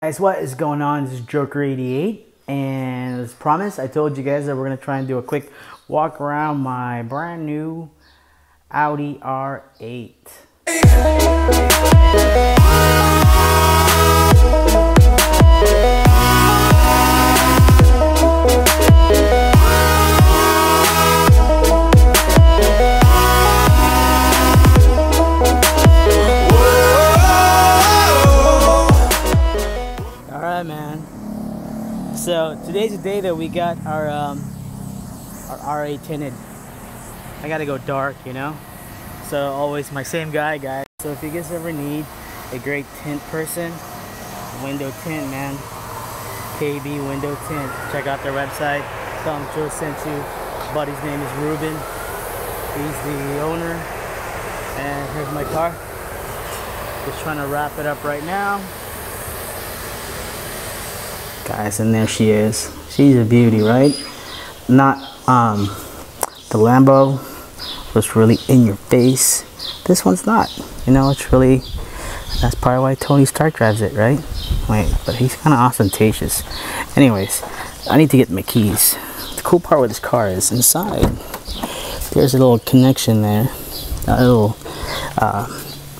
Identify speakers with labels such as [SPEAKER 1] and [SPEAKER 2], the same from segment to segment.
[SPEAKER 1] Guys, what is going on? This is Joker88, and as promised, I told you guys that we're going to try and do a quick walk around my brand new Audi R8. So today's the day that we got our R8 tinted. I gotta go dark, you know. So always my same guy, guys. So if you guys ever need a great tint person, window tint, man, KB Window Tint. Check out their website. Tell them Joe sent you. Buddy's name is Ruben. He's the owner. And here's my car. Just trying to wrap it up right now. Guys, and there she is. She's a beauty, right? Not the Lambo was really in your face. This one's not. You know, it's really, that's probably why Tony Stark drives it, right? Wait, but he's kind of ostentatious. Anyways, I need to get my keys. The cool part with this car is inside. There's a little connection there, a little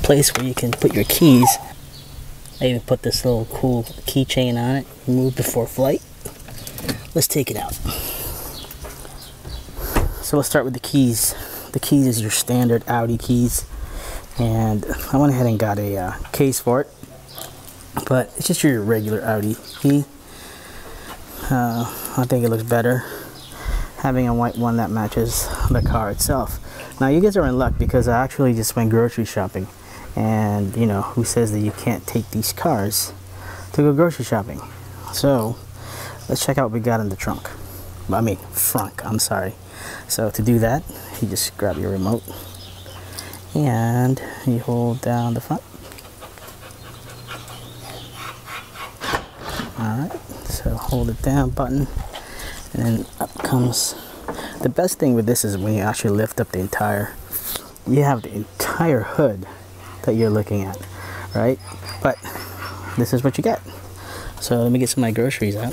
[SPEAKER 1] place where you can put your keys. I even put this little cool keychain on it. Remove before flight. Let's take it out. So let's start with the keys. The keys is your standard Audi keys, and I went ahead and got a case for it. But it's just your regular Audi key. I think it looks better having a white one that matches the car itself. Now you guys are in luck because I actually just went grocery shopping. And you know, who says that you can't take these cars to go grocery shopping? So let's check out what we got in the trunk. I mean frunk, I'm sorry. So to do that, you just grab your remote and you hold down the front. Alright, so hold it down button, and then up comes. The best thing with this is when you actually lift up the entire, you have the entire hood that you're looking at, right? But this is what you get. So let me get some of my groceries out.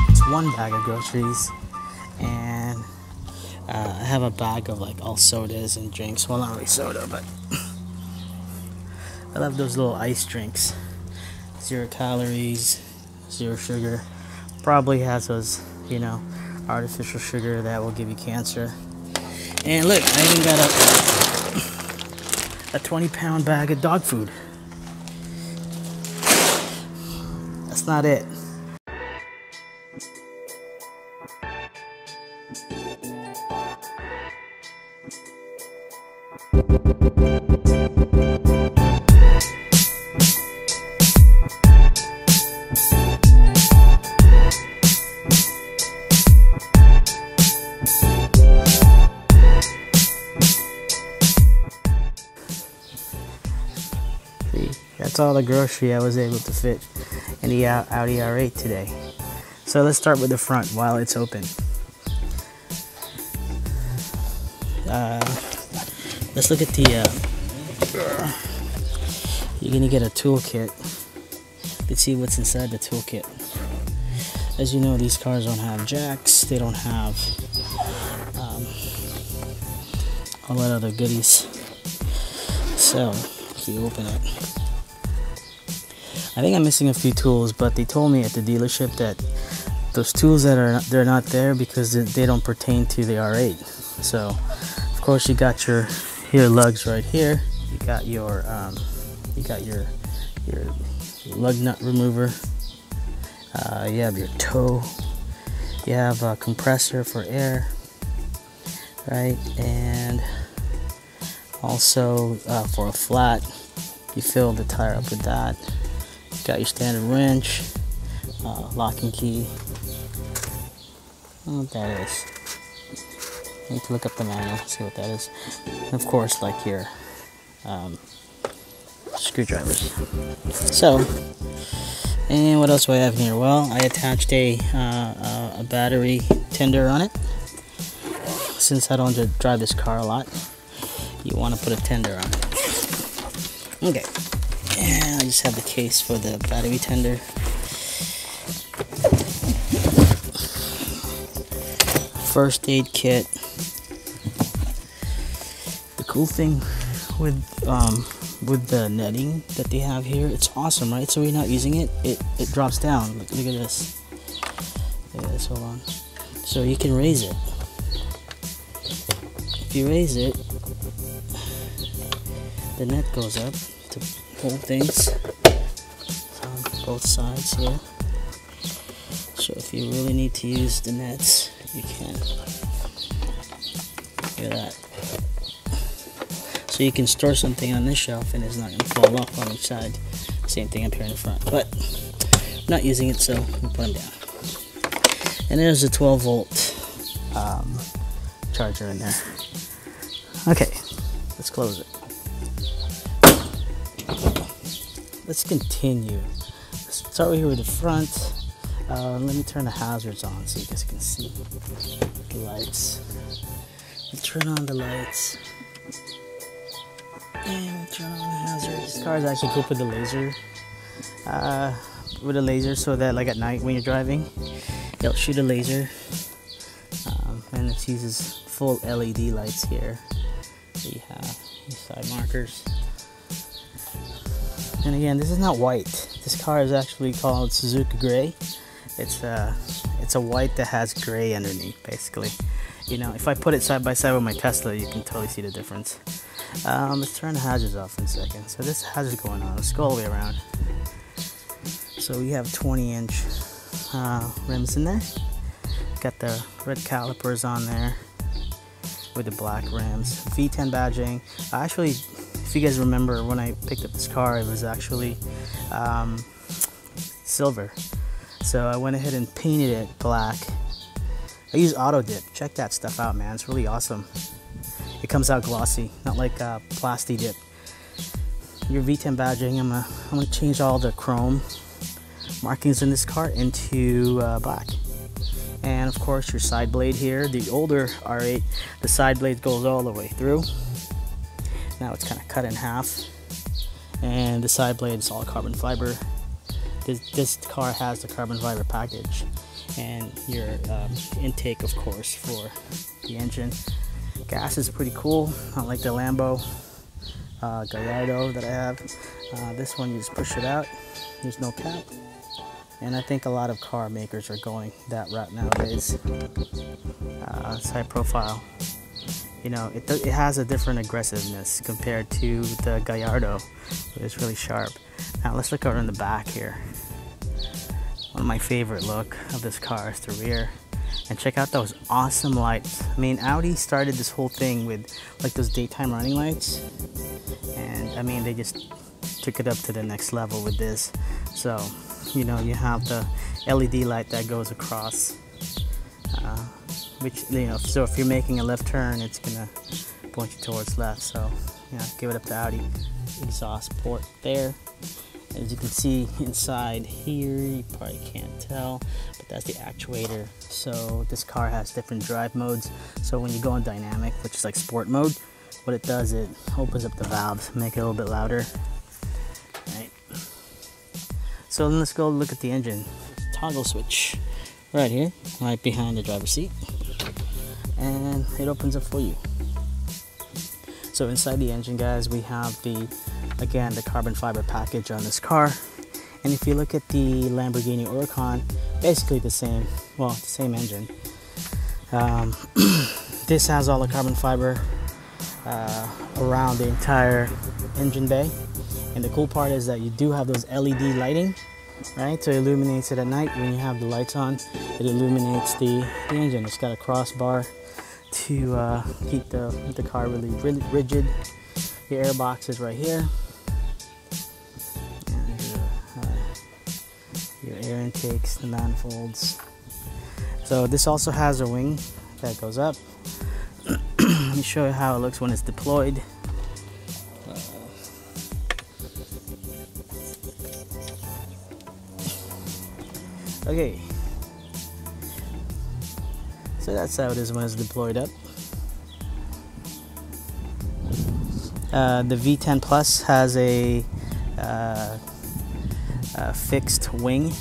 [SPEAKER 1] It's one bag of groceries, and I have a bag of like all sodas and drinks. Well, not really soda, but I love those little ice drinks. 0 calories, 0 sugar. Probably has those, you know, artificial sugar that will give you cancer. And look, I even got a 20-pound bag of dog food. That's not it. That's all the grocery I was able to fit in the Audi R8 today. So let's start with the front while it's open. Let's look at the, you're gonna get a toolkit. Let's see what's inside the toolkit. As you know, these cars don't have jacks. They don't have all that other goodies. So if you open it, I think I'm missing a few tools, but they told me at the dealership that those tools that are they're not there because they don't pertain to the R8. So of course you got your lugs right here. You got your lug nut remover. You have your toe. You have a compressor for air, right? And also for a flat, you fill the tire up with that. Got your standard wrench, locking key. I don't know what that is. I need to look up the manual, see what that is. And of course, like your screwdrivers. So, and what else do I have here? Well, I attached a battery tender on it. since I don't drive this car a lot, you want to put a tender on it. Okay, and I just have the case for the battery tender. First aid kit. The cool thing with the netting that they have here, it's awesome, right? So when you're not using it, it drops down. Look at this. Look at this, hold on. So you can raise it. If you raise it, the net goes up to hold things on both sides here. So if you really need to use the nets, you can. Look at that. So you can store something on this shelf and it's not going to fall off on each side. Same thing up here in the front. But I'm not using it, so we'll put them down. And there's a 12 volt charger in there. Okay, let's close it. Let's continue. Let's start here with the front. Let me turn the hazards on so you guys can see the lights. We'll turn on the lights. And we'll turn on the hazards. This car is actually cool with the laser. With a laser, so that like at night when you're driving, it'll shoot a laser. And it uses full LED lights here. So you have your side markers. And again, this is not white. This car is actually called Suzuki Gray. It's a white that has gray underneath, basically. You know, if I put it side by side with my Tesla, you can totally see the difference. Let's turn the hazards off in a second. So this hazard's going on. Let's go all the way around. So we have 20-inch rims in there. Got the red calipers on there with the black rims. V10 badging. Actually, if you guys remember, when I picked up this car, it was actually silver. So I went ahead and painted it black. I use auto dip. Check that stuff out, man. It's really awesome. It comes out glossy, not like plasti dip. Your V10 badging, I'm gonna change all the chrome markings in this car into black. And of course your side blade here, the older R8, the side blade goes all the way through. Now it's kind of cut in half, and the side blade is all carbon fiber. This car has the carbon fiber package, and your intake, of course, for the engine. Gas is pretty cool, not like the Lambo Gallardo that I have. This one you just push it out. There's no cap. And I think a lot of car makers are going that route nowadays. It's high profile. You know, it has a different aggressiveness compared to the Gallardo. It's really sharp. Now let's look over in the back here. One of my favorite look of this car is the rear. And check out those awesome lights. I mean, Audi started this whole thing with like those daytime running lights. And I mean, they just took it up to the next level with this. So, you know, you have the LED light that goes across, which, you know, so if you're making a left turn, it's gonna point you towards left. So, you know, give it up to Audi. Exhaust port there. As you can see inside here, you probably can't tell, but that's the actuator. So this car has different drive modes. So when you go in dynamic, which is like sport mode, what it does, it opens up the valves, make it a little bit louder. Right. So then let's go look at the engine. Toggle switch right here, right behind the driver's seat, and it opens up for you. So inside the engine, guys, we have the carbon fiber package on this car. And if you look at the Lamborghini Huracan, basically the same engine. This has all the carbon fiber around the entire engine bay. And the cool part is that you do have those LED lighting, right? So it illuminates it at night when you have the lights on. It illuminates the engine. It's got a crossbar to keep the car really rigid. Your air box is right here. And your air intakes, the manifolds. So this also has a wing that goes up. Let me show you how it looks when it's deployed. Okay. So that's how it is when it's deployed up. The V10 Plus has a fixed wing.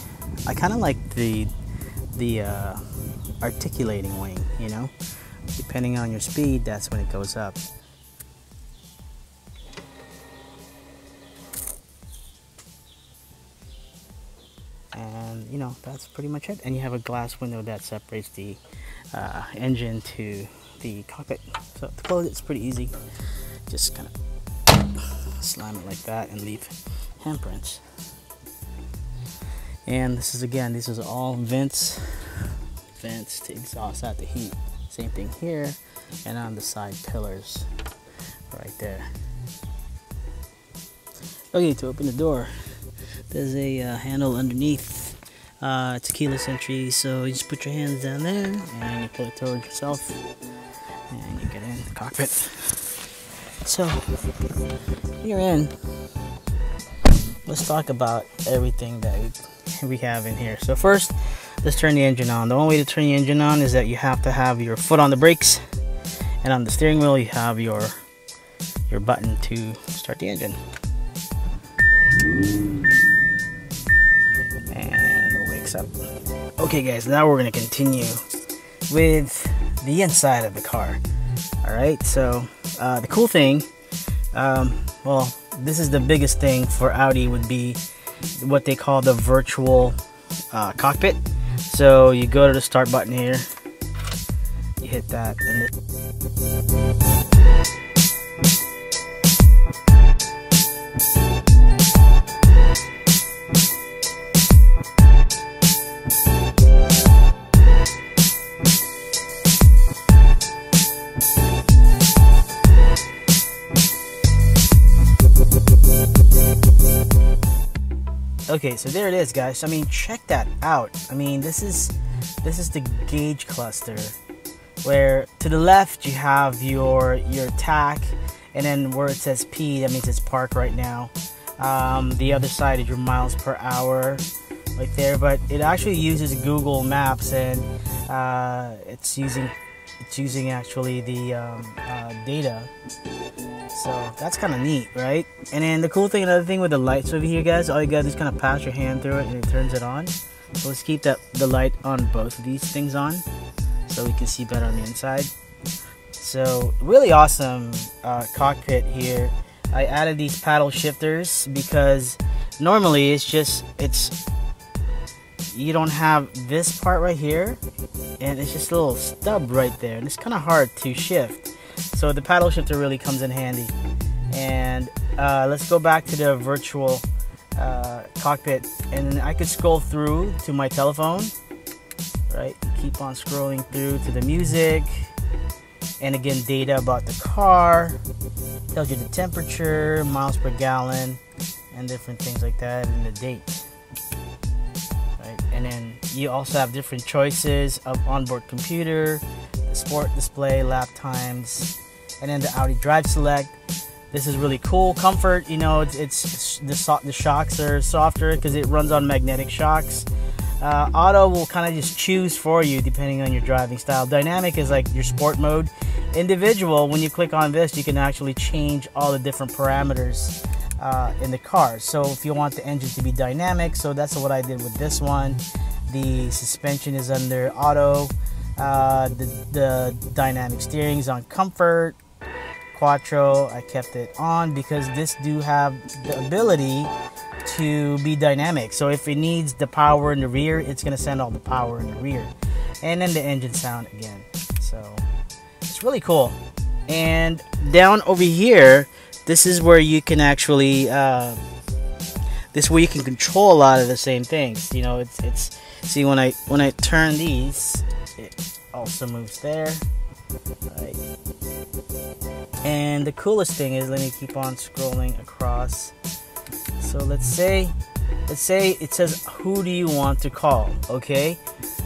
[SPEAKER 1] I kind of like the articulating wing, you know, depending on your speed, that's when it goes up. And you know, that's pretty much it. And you have a glass window that separates the engine to the cockpit. So to close it's pretty easy. Just kind of slam it like that and leave handprints. And this is, again, these are all vents to exhaust out the heat. Same thing here, and on the side pillars right there. Okay, to open the door, there's a handle underneath. It's a keyless entry, so you just put your hands down there and you pull it towards yourself and you get in the cockpit. So you're in. Let's talk about everything that we have in here. So first, let's turn the engine on. The only way to turn the engine on is that you have to have your foot on the brakes, and on the steering wheel you have your button to start the engine. And it wakes up. Okay guys, now we're going to continue with the inside of the car. Alright, so the cool thing, well, this is the biggest thing for Audi, would be what they call the virtual cockpit. So you go to the start button here, you hit that, and okay, so there it is, guys. I mean, check that out. I mean, this is the gauge cluster, where to the left you have your tack, and then where it says P, that means it's park right now. The other side is your miles per hour right there, but it actually uses Google Maps, and it's using actually the data. So that's kind of neat, right? And then the cool thing, another thing with the lights over here, guys, all you gotta do is kind of pass your hand through it and it turns it on. So let's keep the light on both of these things on so we can see better on the inside. So really awesome cockpit here. I added these paddle shifters because normally you don't have this part right here, and it's just a little stub right there, and it's kind of hard to shift. So the paddle shifter really comes in handy. And let's go back to the virtual cockpit, and I could scroll through to my telephone, right? Keep on scrolling through to the music, and again, data about the car, tells you the temperature, miles per gallon, and different things like that, and the date. Right? And then you also have different choices of onboard computer, the sport display, lap times, and then the Audi Drive Select. This is really cool. Comfort, you know, it's the shocks are softer because it runs on magnetic shocks. Auto will kind of just choose for you depending on your driving style. Dynamic is like your sport mode. Individual, when you click on this, you can actually change all the different parameters in the car. So if you want the engine to be dynamic, so that's what I did with this one. The suspension is under auto. The dynamic steering is on comfort. Quattro, I kept it on because this do have the ability to be dynamic. So if it needs the power in the rear, it's going to send all the power in the rear. And then the engine sound again. So it's really cool. And down over here, this is where you can actually this is where you can control a lot of the same things. You know, it's see, when I turn these, it also moves there, right? And the coolest thing is, let me keep on scrolling across. So let's say it says, who do you want to call? Okay,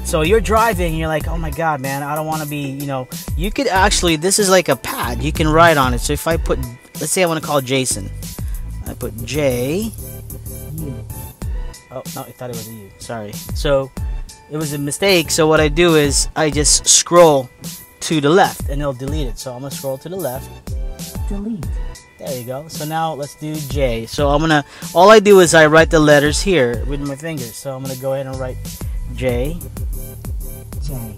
[SPEAKER 1] so you're driving and you're like, oh my god, man, I don't want to be, you know, you could actually, this is like a pad, you can write on it. So if I put, let's say I want to call Jason, I put J. Oh no, I thought it was a U, sorry. So it was a mistake. So what I do is I just scroll to the left and it'll delete it. So I'm gonna scroll to the left
[SPEAKER 2] delete.
[SPEAKER 1] There you go. So now let's do J. So all I do is I write the letters here with my fingers. So I'm gonna go ahead and write J,
[SPEAKER 2] J,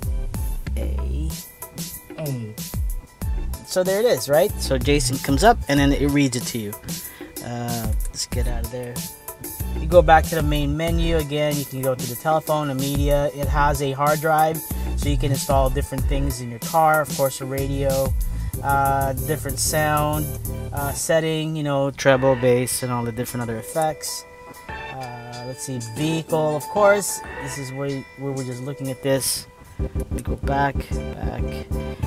[SPEAKER 1] A.
[SPEAKER 2] A.
[SPEAKER 1] So there it is, right? So Jason comes up and then it reads it to you. Let's get out of there. You go back to the main menu again. You can go to the telephone and media. It has a hard drive, so you can install different things in your car. Of course, a radio, different sound setting, you know, treble, bass, and all the different other effects. Let's see, vehicle, of course. This is where we're just looking at this. We go back,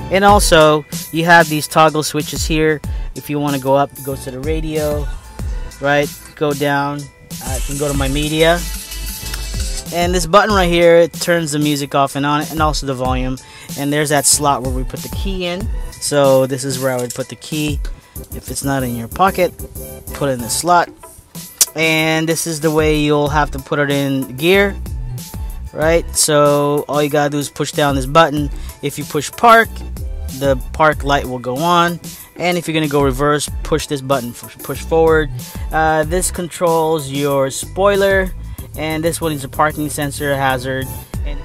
[SPEAKER 1] and also you have these toggle switches here. If you want to go up, it goes to the radio, right? Go down, I can go to my media, and this button right here, it turns the music off and on, and also the volume. And there's that slot where we put the key in. So this is where I would put the key. If it's not in your pocket, put it in the slot. And this is the way you'll have to put it in gear, right? So all you gotta do is push down this button. If you push park, the park light will go on, and if you're gonna go reverse, push this button, push forward. This controls your spoiler, and this one is a parking sensor hazard, and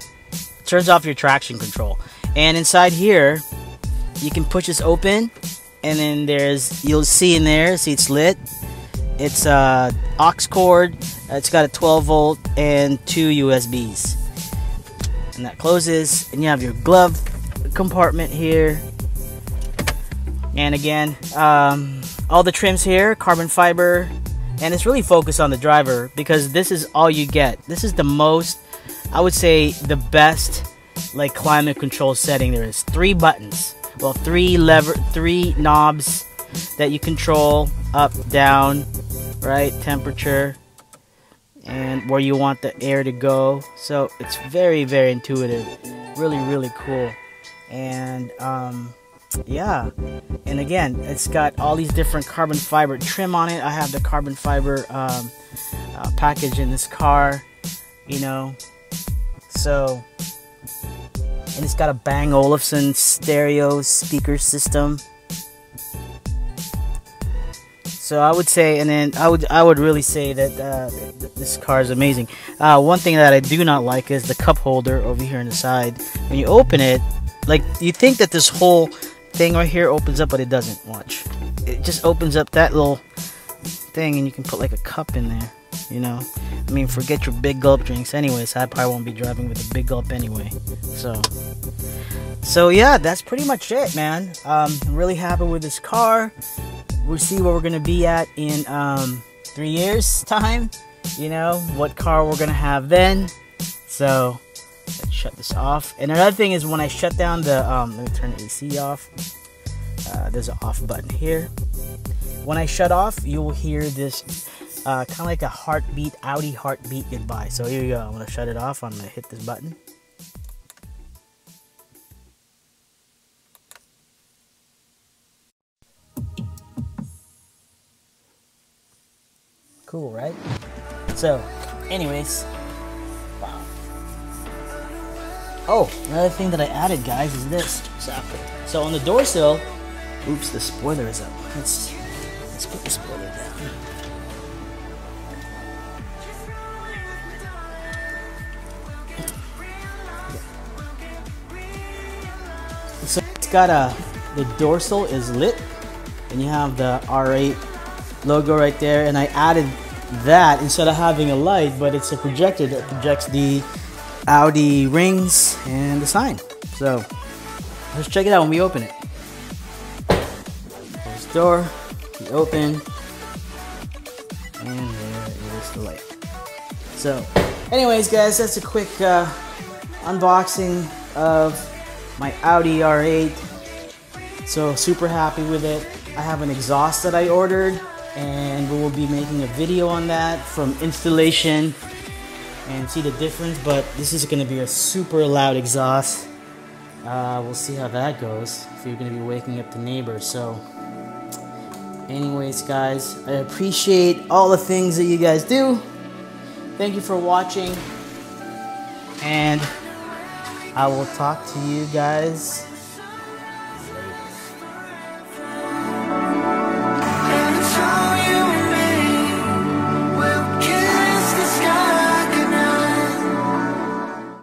[SPEAKER 1] turns off your traction control. And inside here you can push this open, and then you'll see in there, see it's lit. It's aux cord. It's got a 12 volt and 2 USBs, and that closes, and you have your glove compartment here. And again, all the trims here, carbon fiber, and it's really focused on the driver because this is all you get. This is the most, I would say, the best like climate control setting there is. 3 buttons, well, 3 knobs that you control up, down, right, temperature, and where you want the air to go. So it's very, very intuitive, really cool. And yeah, and again, it's got all these different carbon fiber trim on it. I have the carbon fiber package in this car, you know. So, and it's got a Bang Olufsen stereo speaker system. So I would say, and then I would really say that this car is amazing. One thing that I do not like is the cup holder over here on the side. When you open it, like, you think that this whole thing right here opens up, but it doesn't. Watch, it just opens up that little thing, and you can put like a cup in there, you know. I mean, forget your big gulp drinks anyways. I probably won't be driving with a big gulp anyway. So yeah, that's pretty much it, man. I'm really happy with this car. We'll see where we're gonna be at in 3 years time, you know, what car we're gonna have then. So let's shut this off. And another thing is, when I shut down the let me turn the AC off. There's an off button here. When I shut off, you will hear this kind of like a heartbeat, Audi heartbeat goodbye. So here we go. I'm gonna shut it off. I'm gonna hit this button. Cool, right? So, anyways, wow. Oh, another thing that I added, guys, is this. So on the door sill, oops, the spoiler is up. Let's put the spoiler down. So it's got the dorsal is lit, and you have the R8 logo right there, and I added that instead of having a light, but it's a projector that projects the Audi rings and the sign. So let's check it out when we open it. Close the door, we open, and there is the light. So anyways, guys, that's a quick unboxing of my Audi R8. So super happy with it. I have an exhaust that I ordered, and we will be making a video on that from installation and see the difference. But this is going to be a super loud exhaust. We'll see how that goes, if you're going to be waking up the neighbors. So anyways, guys, I appreciate all the things that you guys do. Thank you for watching, and I will talk to you guys